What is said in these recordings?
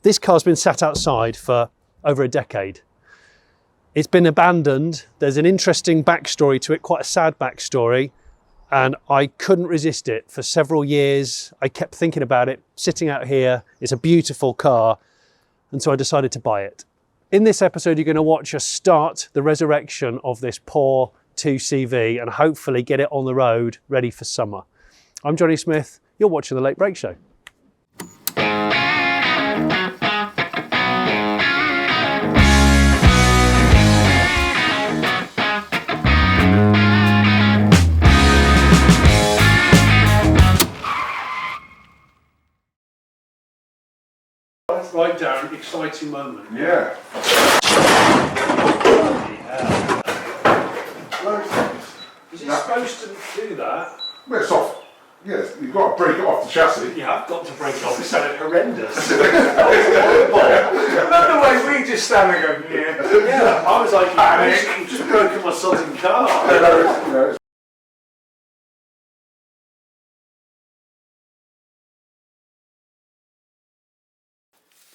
This car's been sat outside for over a decade. It's been abandoned. There's an interesting backstory to it, quite a sad backstory, and I couldn't resist it for several years. I kept thinking about it, sitting out here. It's a beautiful car, and so I decided to buy it. In this episode, you're going to watch us start the resurrection of this poor 2CV and hopefully get it on the road ready for summer. I'm Jonny Smith. You're watching The Late Break Show. Right down, exciting moment. Yeah. Is it supposed to do that? Well, it's off. Yes, you've got to break it off the chassis. You have got to break it off. It sounded horrendous. Remember the way we just stand there going, Yeah, I was like, I've just broken my sodding car.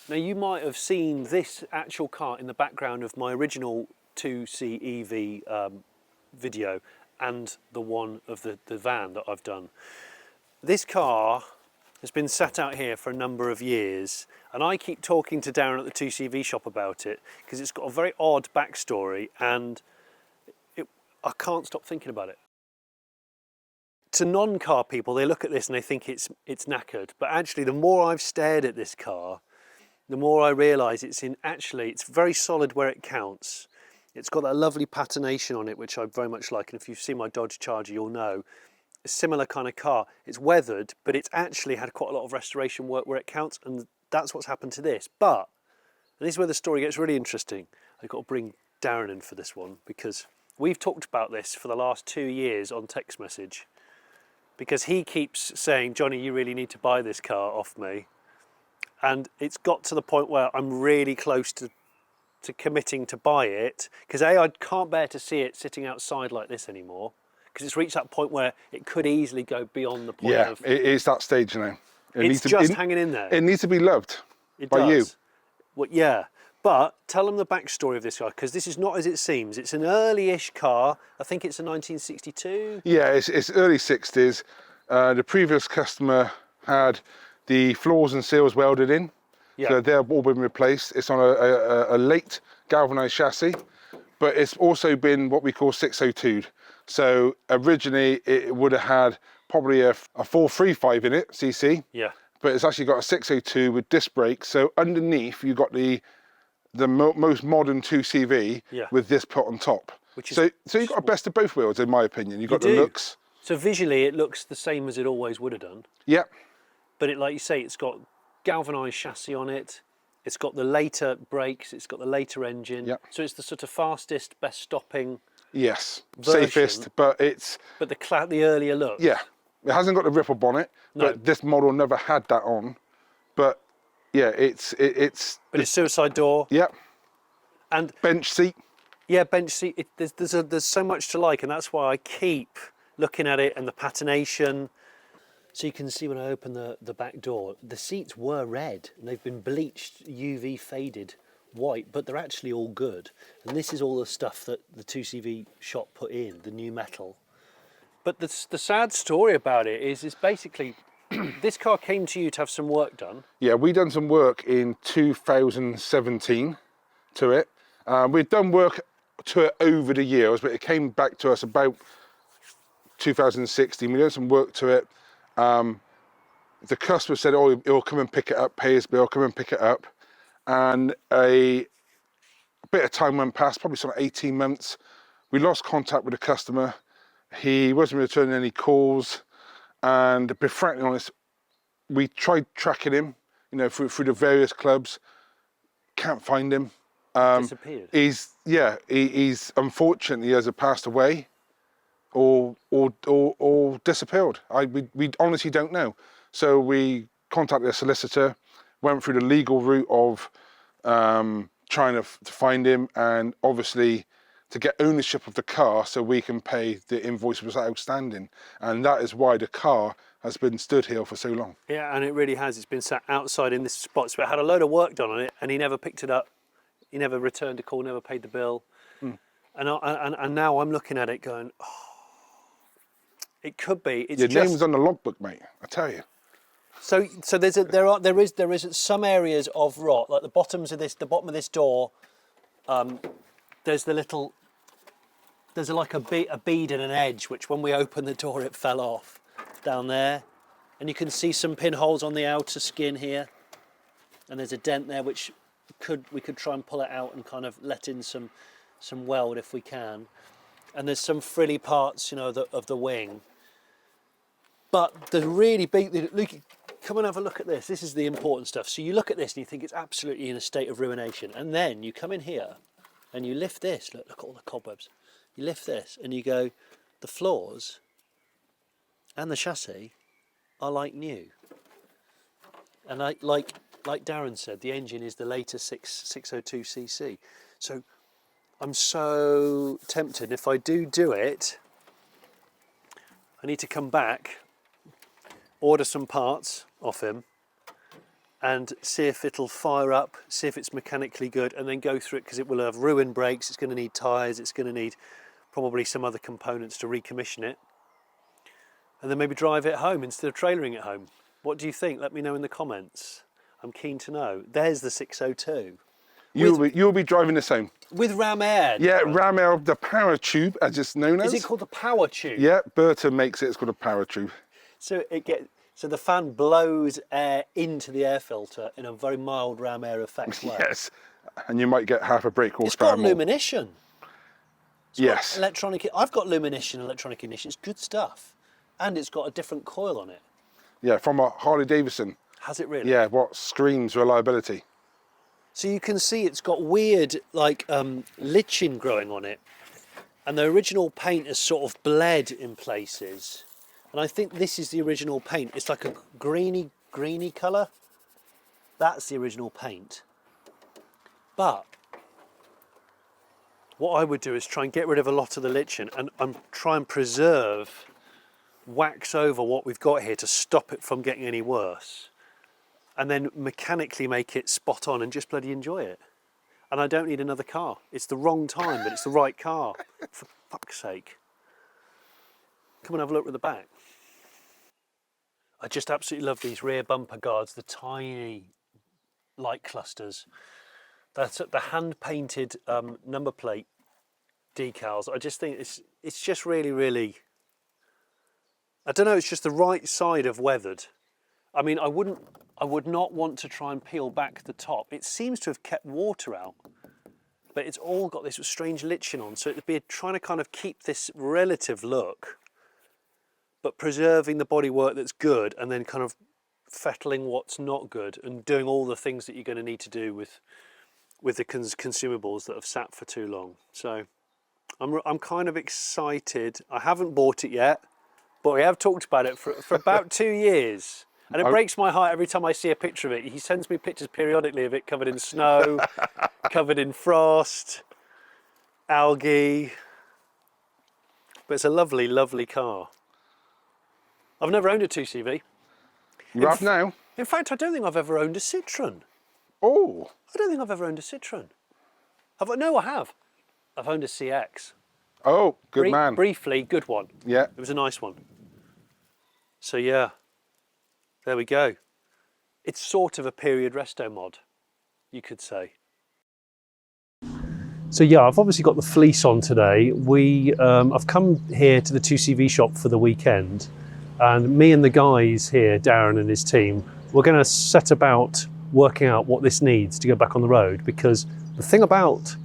Now you might have seen this actual car in the background of my original 2CV video and the one of the van that I've done. This car has been sat out here for a number of years, and I keep talking to Darren at the 2CV shop about it because it's got a very odd backstory and I can't stop thinking about it. To non-car people, they look at this and they think it's knackered, but actually the more I've stared at this car, the more I realise it's very solid where it counts. It's got that lovely patination on it, which I very much like, and if you've seen my Dodge Charger, you'll know. A similar kind of car. It's weathered, but it's actually had quite a lot of restoration work where it counts, and that's what's happened to this. But, and this is where the story gets really interesting, I've got to bring Darren in for this one, because we've talked about this for the last 2 years on text message, because he keeps saying, Jonny, you really need to buy this car off me. And it's got to the point where I'm really close to committing to buy it, because I can't bear to see it sitting outside like this anymore, because it's reached that point where it could easily go beyond the point of... Yeah, it is that stage now. It's just hanging in there. It needs to be loved by you. Well, yeah, but tell them the backstory of this car, because this is not as it seems. It's an early-ish car. I think it's a 1962. Yeah, it's early 60s. The previous customer had the floors and seals welded in, so they've all been replaced. It's on a late galvanised chassis, but it's also been what we call 602'd. So originally it would have had probably a 435 in it, cc, but it's actually got a 602 with disc brakes. So underneath you've got the most modern 2CV with this put on top. So you've got a best of both worlds, in my opinion. You've got the looks. So visually it looks the same as it always would have done. Yeah. But like you say, it's got galvanised chassis on it. It's got the later brakes. It's got the later engine. Yep. So it's the sort of fastest, best stopping. Yes, version, safest, but it's... But the earlier look. Yeah, it hasn't got the ripple bonnet, but this model never had that on. But yeah, it's... But it's suicide door. Yeah. And bench seat. Yeah, bench seat. There's so much to like, and that's why I keep looking at it, and the patination. So you can see when I open the back door, the seats were red and they've been bleached, UV faded white, but they're actually all good. And this is all the stuff that the 2CV shop put in, the new metal. But the sad story about it is basically, this car came to you to have some work done. Yeah, we done some work in 2017 to it. We'd done work to it over the years, but it came back to us about 2016. We done some work to it. The customer said, oh, he'll come and pick it up, pay his bill, come and pick it up. And a bit of time went past, probably sort of 18 months. We lost contact with the customer. He wasn't returning any calls. And to be frankly honest, we tried tracking him, through the various clubs. Can't find him. Disappeared. He's unfortunately has passed away. Or disappeared. We honestly don't know. So we contacted a solicitor, went through the legal route of trying to find him, and obviously to get ownership of the car so we can pay the invoice that was outstanding. And that is why the car has been stood here for so long. Yeah, and it really has. It's been sat outside in this spot. So it had a load of work done on it, and he never picked it up. He never returned a call, never paid the bill. And now I'm looking at it going, oh, it could be. It's Your name was on the logbook, mate. I tell you. So there is some areas of rot, like the bottom of this door. There's like a bead and an edge, which when we opened the door, it fell off down there, and you can see some pinholes on the outer skin here, and there's a dent there which we could try and pull it out and kind of let in some weld if we can, and there's some frilly parts, you know, of the wing. But the really big, look, come and have a look at this. This is the important stuff. So you look at this and you think it's absolutely in a state of ruination, and then you come in here and you lift this. Look at all the cobwebs. You lift this and you go, the floors and the chassis are like new. And like Darren said, the engine is the latest 602cc. So I'm so tempted. If I do it, I need to come back, order some parts off him, and see if it'll fire up, see if it's mechanically good, and then go through it, because it will have ruined brakes, it's going to need tyres, it's going to need probably some other components to recommission it, and then maybe drive it home instead of trailering it home. What do you think? Let me know in the comments. I'm keen to know. There's the 602. You'll be driving this home. With ram air. Yeah, ram air, the power tube, as it's known as. Is it called the power tube? Yeah, Burton makes it. It's called a power tube. So the fan blows air into the air filter in a very mild ram air effect way. Yes, and you might get half a brake horsepower. It's got illumination. Yes. Electronic. I've got illumination, electronic ignition. It's good stuff, and it's got a different coil on it. Yeah, from a Harley Davidson. Has it really? Yeah, what screams reliability. So you can see it's got weird, like, lichen growing on it. And the original paint has sort of bled in places. And I think this is the original paint. It's like a greeny colour. That's the original paint. But what I would do is try and get rid of a lot of the lichen and try and preserve, wax over what we've got here to stop it from getting any worse. And then mechanically make it spot on and just bloody enjoy it. And I don't need another car. It's the wrong time, but it's the right car. For fuck's sake. Come and have a look at the back. I just absolutely love these rear bumper guards, the tiny light clusters. That's the hand-painted number plate decals. I just think it's just really, really, I don't know, it's just the right side of weathered. I mean, I would not want to try and peel back the top. It seems to have kept water out, but it's all got this strange lichen on. So it'd be trying to kind of keep this relative look, but preserving the bodywork that's good, and then kind of fettling what's not good, and doing all the things that you're going to need to do with the consumables that have sat for too long. So I'm kind of excited. I haven't bought it yet, but we have talked about it for about 2 years. And it breaks my heart every time I see a picture of it. He sends me pictures periodically of it covered in snow, covered in frost, algae. But it's a lovely, lovely car. I've never owned a 2CV. You have now? In fact, I don't think I've ever owned a Citroen. Oh. I don't think I've ever owned a Citroen. Have I? No, I have. I've owned a CX. Oh, good man. Briefly, good one. Yeah. It was a nice one. So yeah. There we go. It's sort of a period resto mod, you could say. So yeah, I've obviously got the fleece on today. I've come here to the 2CV shop for the weekend, and me and the guys here, Darren and his team, we're going to set about working out what this needs to go back on the road, because the thing about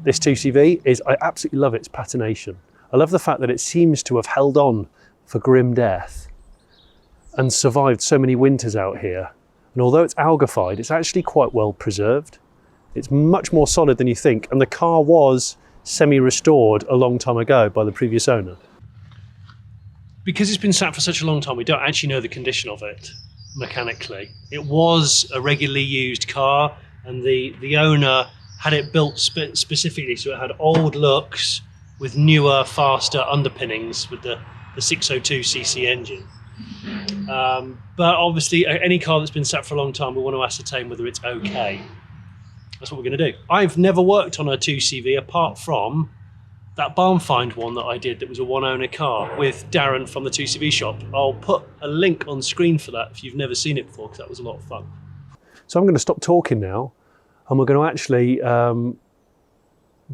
this 2CV is I absolutely love its patination. I love the fact that it seems to have held on for grim death and survived so many winters out here. And although it's algafied, it's actually quite well preserved. It's much more solid than you think, and the car was semi-restored a long time ago by the previous owner. Because it's been sat for such a long time, we don't actually know the condition of it mechanically. It was a regularly used car, and the owner had it built specifically so it had old looks with newer, faster underpinnings with the 602cc engine. But obviously, any car that's been sat for a long time, we want to ascertain whether it's okay. That's what we're going to do. I've never worked on a 2CV apart from that barn find one that I did that was a one-owner car with Darren from the 2CV shop. I'll put a link on screen for that if you've never seen it before, because that was a lot of fun. So I'm going to stop talking now, and we're going to actually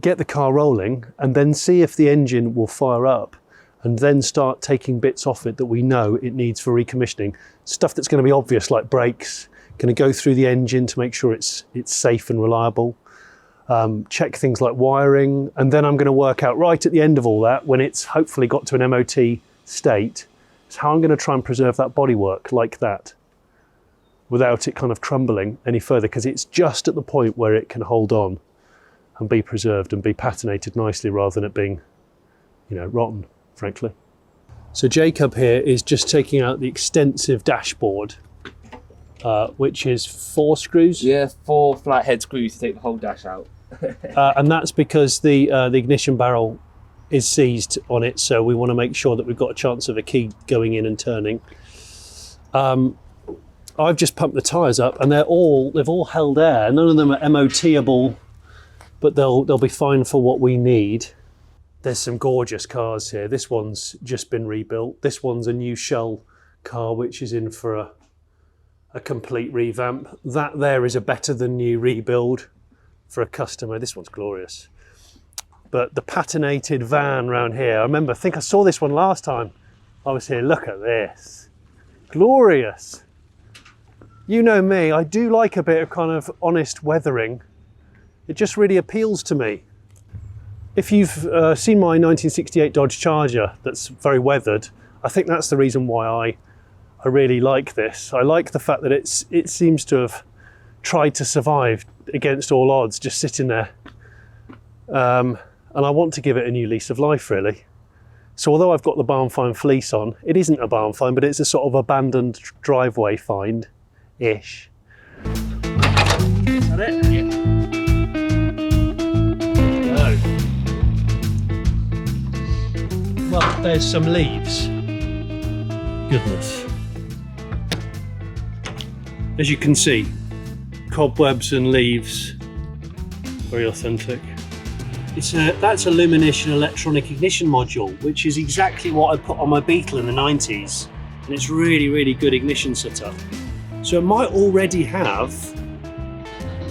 get the car rolling and then see if the engine will fire up, and then start taking bits off it that we know it needs for recommissioning. Stuff that's going to be obvious, like brakes. Going to go through the engine to make sure it's safe and reliable. Check things like wiring, and then I'm going to work out right at the end of all that, when it's hopefully got to an MOT state, is how I'm going to try and preserve that bodywork like that without it kind of crumbling any further, because it's just at the point where it can hold on and be preserved and be patinated nicely rather than it being, you know, rotten, frankly. So Jacob here is just taking out the extensive dashboard, which is 4 screws. Yeah, 4 flathead screws to take the whole dash out. And that's because the ignition barrel is seized on it, so we want to make sure that we've got a chance of a key going in and turning. I've just pumped the tyres up, and they've all held air. None of them are MOT-able, but they'll be fine for what we need. There's some gorgeous cars here. This one's just been rebuilt. This one's a new shell car, which is in for a complete revamp. That there is a better than new rebuild for a customer. This one's glorious. But the patinated van round here, I think I saw this one last time I was here. Look at this. Glorious. You know me, I do like a bit of kind of honest weathering. It just really appeals to me. If you've seen my 1968 Dodge Charger that's very weathered, I think that's the reason why I really like this. I like the fact that it seems to have tried to survive against all odds, just sitting there. And I want to give it a new lease of life, really. So although I've got the barn find fleece on, it isn't a barn find, but it's a sort of abandoned driveway find-ish. Is that it? Yeah. Go. Well, there's some leaves. Goodness. As you can see, cobwebs and leaves, very authentic. That's a Luminish electronic ignition module, which is exactly what I put on my Beetle in the 90s, and it's really, really good ignition setup. So it might already have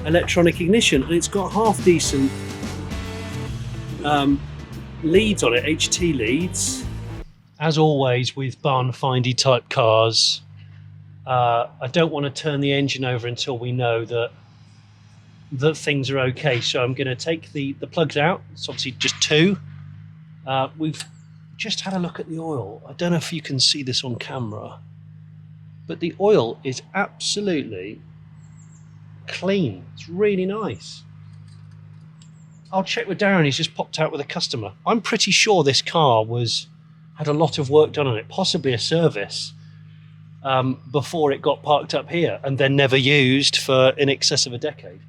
electronic ignition, and it's got half decent leads on it, HT leads. As always with barn findy type cars, I don't want to turn the engine over until we know that things are okay. So I'm going to take the plugs out. It's obviously just 2. We've just had a look at the oil. I don't know if you can see this on camera, but the oil is absolutely clean. It's really nice. I'll check with Darren. He's just popped out with a customer. I'm pretty sure this car had a lot of work done on it, possibly a service, before it got parked up here and then never used for in excess of a decade.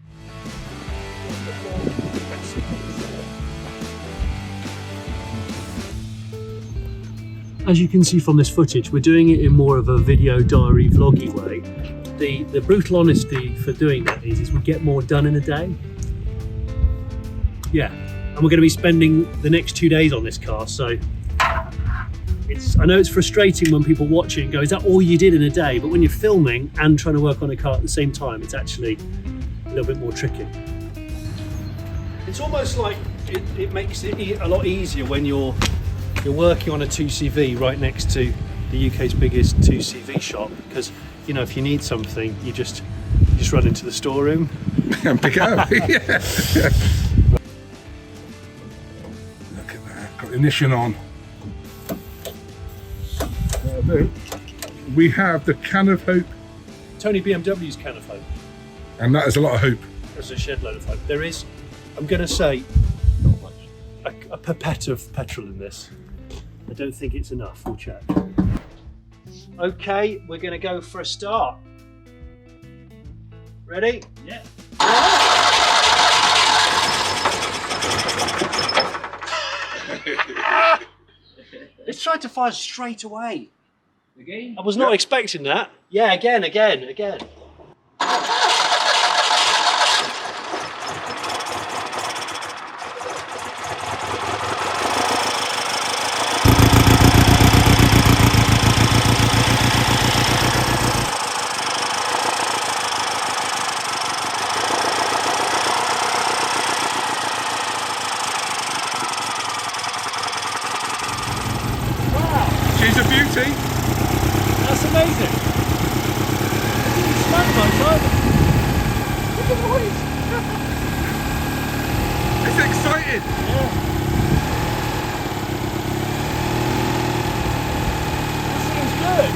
As you can see from this footage, we're doing it in more of a video diary vloggy way. The brutal honesty for doing that is we get more done in a day. Yeah, and we're going to be spending the next 2 days on this car, so I know it's frustrating when people watch it and go, is that all you did in a day? But when you're filming and trying to work on a car at the same time, it's actually a little bit more tricky. It's almost like it makes it a lot easier when you're working on a 2CV right next to the UK's biggest 2CV shop, because you know, if you need something, you just run into the storeroom and pick it up. Yeah. Look at that, got the ignition on. We have the can of hope. Tony BMW's can of hope. And that is a lot of hope. There's a shed load of hope. There is, I'm going to say, not much. A pipette of petrol in this. I don't think it's enough. We'll check. Okay, we're going to go for a start. Ready? Yeah. It's tried to fire straight away. Again? I was not expecting that. Yeah, again. She's a beauty. That's amazing. Smack my time. Look at the noise. It's exciting. Yeah. That seems good.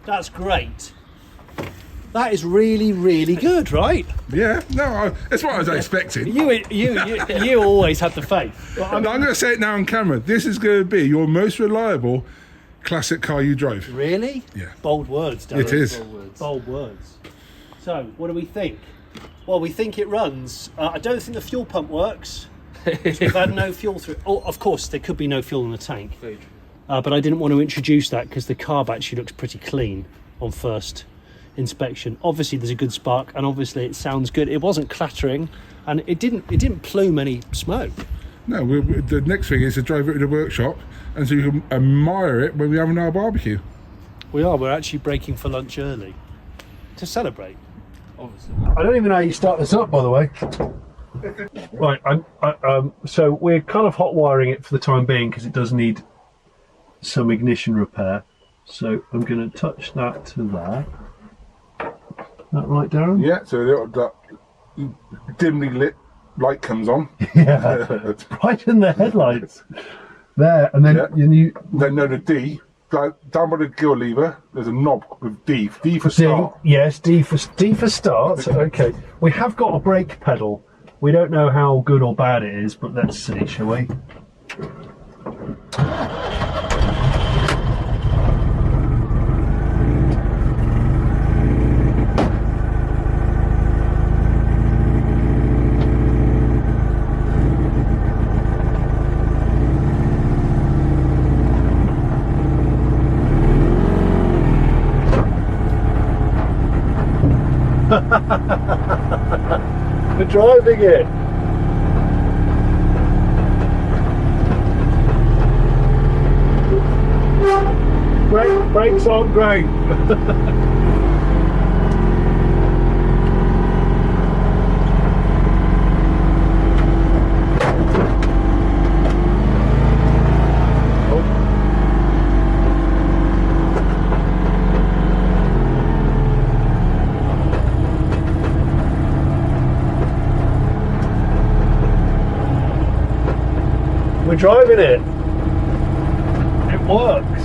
That's great. That is really, really good, right? Yeah, no, that's what I was expecting. You always had the faith. I'm going to say it now on camera. This is going to be your most reliable classic car you drove. Really? Yeah. Bold words, Darren. It is. Bold words. So, what do we think? Well, we think it runs. I don't think the fuel pump works. We've had no fuel through. Oh, of course, there could be no fuel in the tank. But I didn't want to introduce that because the carb actually looks pretty clean on first inspection. Obviously, there's a good spark, and obviously, it sounds good. It wasn't clattering, and it didn't plume any smoke. No, the next thing is to drive it to the workshop, and so you can admire it when we're having our barbecue. We're actually breaking for lunch early to celebrate. Obviously. I don't even know how you start this up, by the way. Right, so we're kind of hot wiring it for the time being because it does need some ignition repair. So I'm going to touch that to there. That right, Darren? Yeah, so that dimly lit light comes on. Yeah, it's bright in the headlights. There, and then the D, down by the gear lever, there's a knob with D for start. Yes, D for start. Okay, we have got a brake pedal. We don't know how good or bad it is, but let's see, shall we? We're driving it. Brakes aren't great. We're driving it. It works.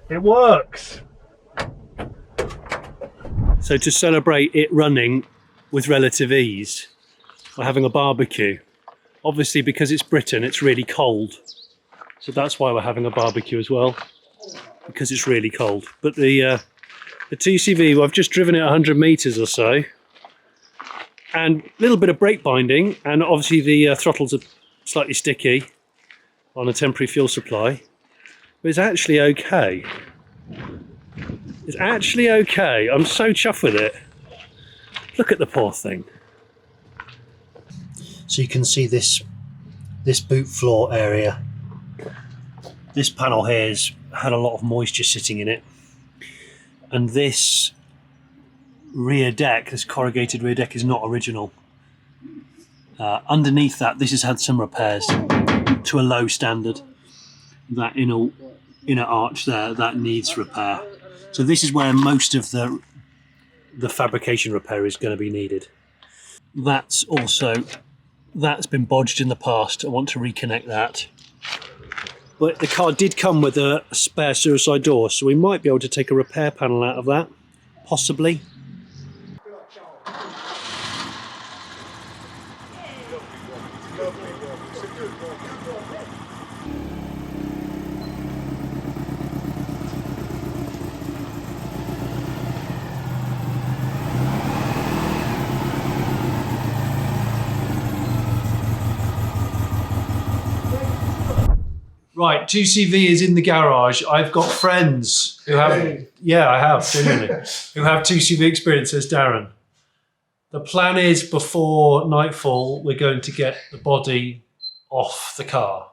It works. So to celebrate it running with relative ease, we're having a barbecue. Obviously, because it's Britain, it's really cold. So that's why we're having a barbecue as well, because it's really cold. But the 2CV, I've just driven it 100 meters or so, and a little bit of brake binding, and obviously the throttles are slightly sticky on a temporary fuel supply. But it's actually okay. It's actually okay. I'm so chuffed with it. Look at the poor thing. So you can see this boot floor area. This panel here has had a lot of moisture sitting in it. And this rear deck, this corrugated rear deck, is not original. Underneath that, this has had some repairs to a low standard. That in all inner arch there, that needs repair. So this is where most of the fabrication repair is going to be needed. That's been bodged in the past. I want to reconnect that. But the car did come with a spare suicide door, so we might be able to take a repair panel out of that, possibly. Right, 2CV is in the garage. I've got friends who have, yeah, I have, genuinely, who have 2CV experience, says Darren. The plan is before nightfall, we're going to get the body off the car.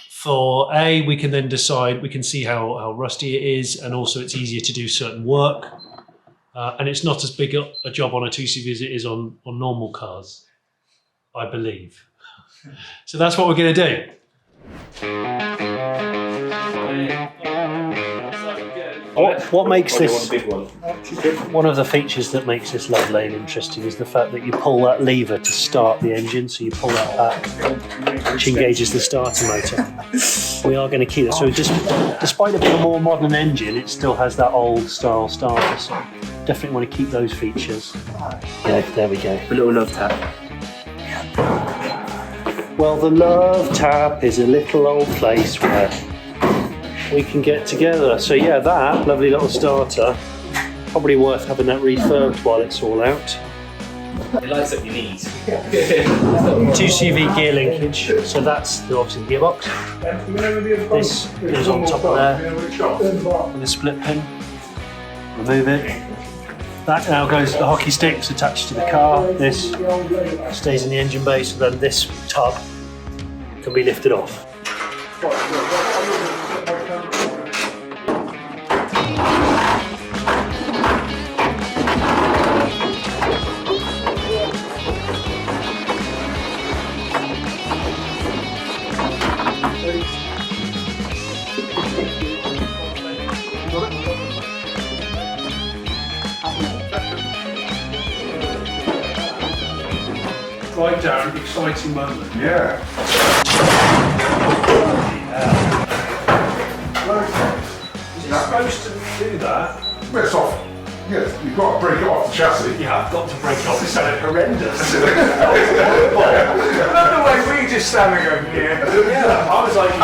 For A, we can then decide, we can see how rusty it is, and also it's easier to do certain work. And it's not as big a job on a 2CV as it is on normal cars, I believe. So that's what we're going to do. What makes this one of the features that makes this lovely and interesting is the fact that you pull that lever to start the engine. So you pull that back, which engages the starter motor. We are going to keep that. So despite it being a more modern engine, it still has that old style starter. So definitely want to keep those features. Yeah, there we go. A little love tap. Well, the Love Tap is a little old place where we can get together. So yeah, that lovely little starter, probably worth having that refurbed while it's all out. It lights up your knees. 2CV gear linkage, so that's obviously the gearbox. This is on top of there with a split pin. Remove it. That now goes to the hockey sticks attached to the car. This stays in the engine bay, so then this tub can be lifted off. Right, Darren, exciting moment. Yeah. Is it supposed to do that? But it's off. Yes, you've got to break it off the chassis. Yeah, I've got to break it off. It sounded horrendous. Remember when we just standing over here? Yeah, I was like,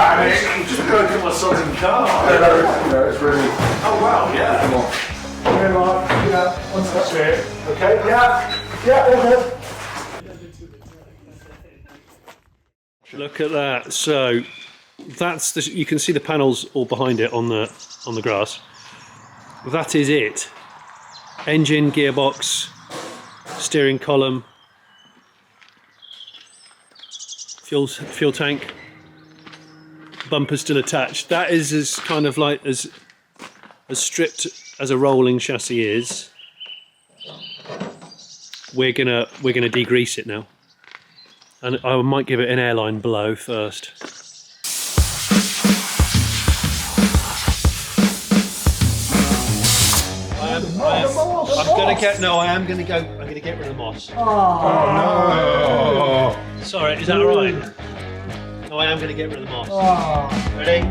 you just broken my sodding car. It's really. Oh wow, yeah. Come on. Yeah, Mark, yeah, once that's it. Okay, Yeah, all good. look at that. So that's the, you can see the panels all behind it on the grass. That is it. Engine, gearbox, steering column, fuel tank, bumper still attached. That is as kind of like as stripped as a rolling chassis is. We're gonna degrease it now, and I might give it an airline blow first. I am gonna get rid of the moss. Oh no! Sorry, is that alright? No, I am gonna get rid of the moss. Ready?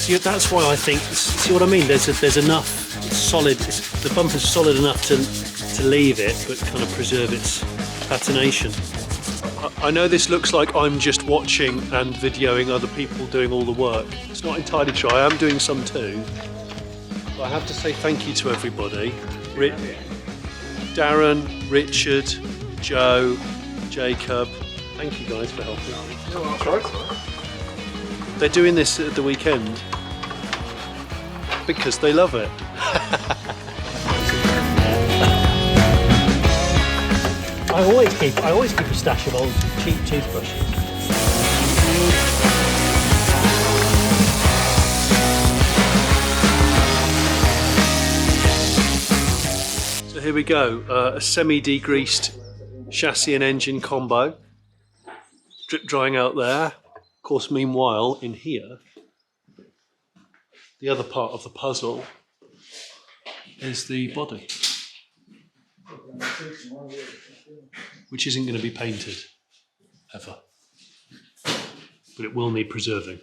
See, that's why I think. See what I mean? There's enough solid. The bumper's solid enough to leave it, but kind of preserve its patination. I know this looks like I'm just watching and videoing other people doing all the work. It's not entirely true. I am doing some too. But I have to say thank you to everybody. Darren, Richard, Joe, Jacob, thank you guys for helping. They're doing this at the weekend because they love it. I always keep a stash of old cheap toothbrushes. So here we go, a semi-degreased chassis and engine combo, drip drying out there. Of course, meanwhile, in here, the other part of the puzzle is the body, which isn't going to be painted, ever, but it will need preserving.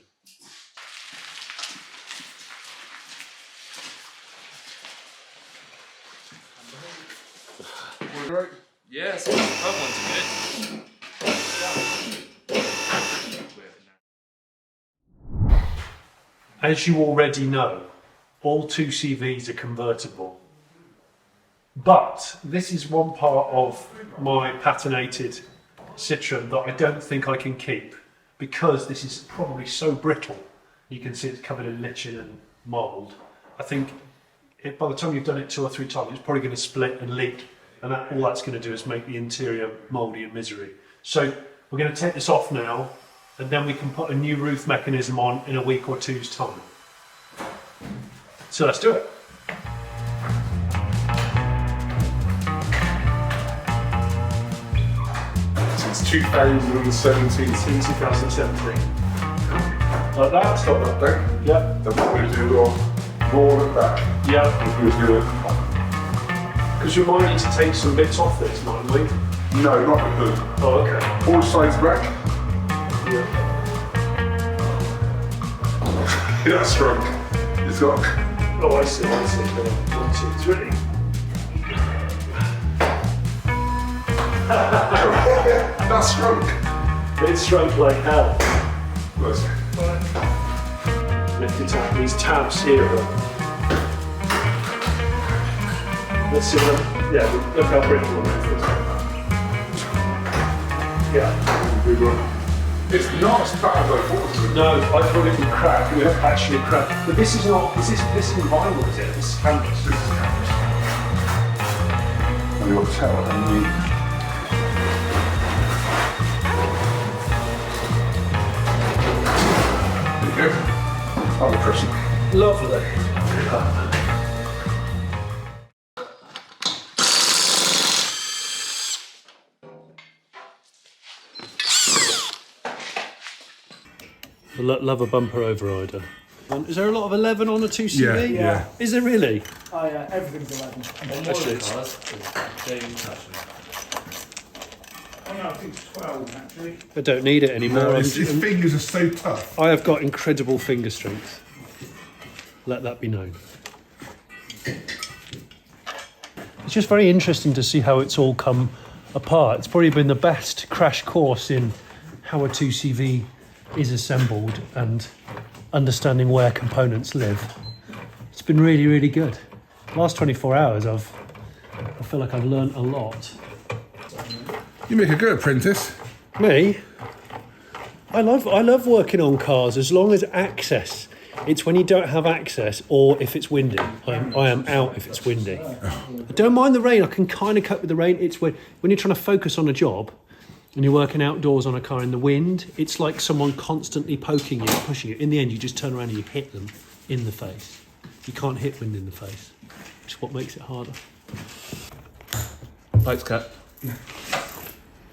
Yes, the front one's good. As you already know, all 2CVs are convertible. But this is one part of my patinated Citroen that I don't think I can keep because this is probably so brittle. You can see it's covered in lichen and mould. I think by the time you've done it 2 or 3 times, it's probably going to split and leak, and all that's going to do is make the interior mouldy and misery. So we're going to take this off now, and then we can put a new roof mechanism on in a week or 2's time. So let's do it. Since 2017. Since 2017. Like that? Stop that thing. Yeah. Then what we're going to do, we'll roll it back. Yeah. We're going to Because we might need to take some bits off this, mightn't we? No, not the hood. Oh, okay. All sides back. Yeah. That's shrunk. It's got. Oh, I see. 1, 2, 3. That's shrunk. It's shrunk like hell. Listen. Lift it up. These tabs here are... Let's see them. Yeah, look how brittle it is. Yeah. It's not as bad as I thought it would. No, I thought it would crack. It would actually crack. But this is not. This isn't vinyl, is it? This is canvas. This is canvas. And you'll tell, and you. There you go. I'll be pressing. Lovely. I love a bumper overrider. Is there a lot of 11 on a 2CV? Yeah. Is there really? Oh yeah, everything's 11. Actually, Oh no, I think it's 12 actually. I don't need it anymore. His fingers are so tough. I have got incredible finger strength. Let that be known. It's just very interesting to see how it's all come apart. It's probably been the best crash course in how a 2CV is assembled and understanding where components live. It's been really, really good. Last 24 hours, I feel like I've learned a lot. You make a good apprentice. Me? I love working on cars as long as access. It's when you don't have access or if it's windy. I am out if it's windy. I don't mind the rain. I can kind of cope with the rain. It's when you're trying to focus on a job and you're working outdoors on a car in the wind, it's like someone constantly poking you, pushing you. In the end, you just turn around and you hit them in the face. You can't hit wind in the face, which is what makes it harder. Thanks, Kat.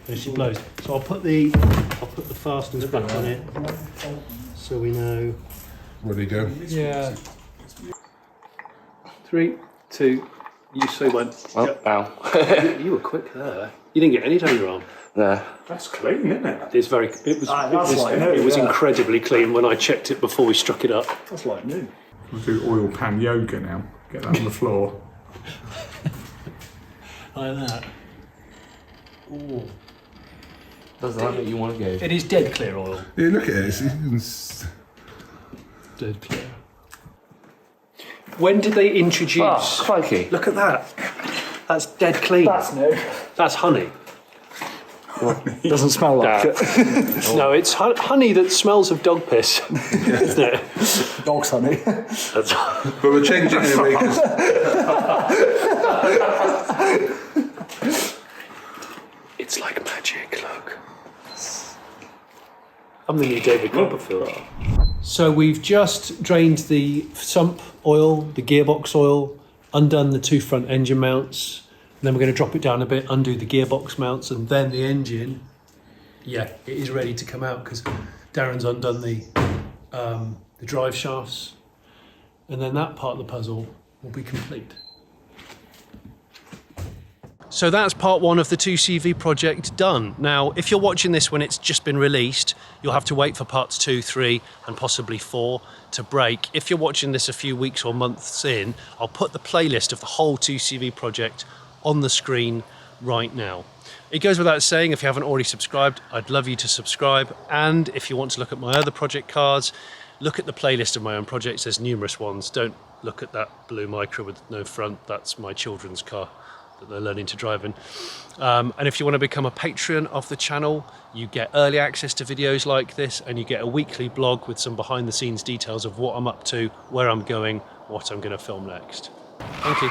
There she blows. So I'll put the fasteners back on it, so we know. Ready to go? Yeah. 3, 2. You say when. Oh, ow. You were quick there. You didn't get any down your arm. There. That's clean, isn't it? It was incredibly clean when I checked it before we struck it up. That's like new. We'll do oil pan yoga now. Get that on the floor. Like that. Ooh. That's the way you want to go. It is dead clear oil. Yeah, look at it. It's Dead clear. When did they introduce? Oh, crikey. Look at that. That's dead clean. That's new. That's honey. Doesn't smell like it. No, it's honey that smells of dog piss, isn't it? Dog's honey. That's But we're changing it anyway because it's like magic, look. I'm the new David Copperfield. So we've just drained the sump oil, the gearbox oil, undone the two front engine mounts, and then we're going to drop it down a bit, undo the gearbox mounts, and then the engine, yeah, it is ready to come out because Darren's undone the drive shafts, and then that part of the puzzle will be complete. So that's part one of the 2CV project done. Now, if you're watching this when it's just been released, you'll have to wait for parts 2, 3, and possibly 4 to break. If you're watching this a few weeks or months in, I'll put the playlist of the whole 2CV project on the screen right now. It goes without saying, if you haven't already subscribed, I'd love you to subscribe. And if you want to look at my other project cars, look at the playlist of my own projects. There's numerous ones. Don't look at that blue Micra with no front. That's my children's car that they're learning to drive in. And if you want to become a patron of the channel, you get early access to videos like this, and you get a weekly blog with some behind the scenes details of what I'm up to, where I'm going, what I'm going to film next. Thank you.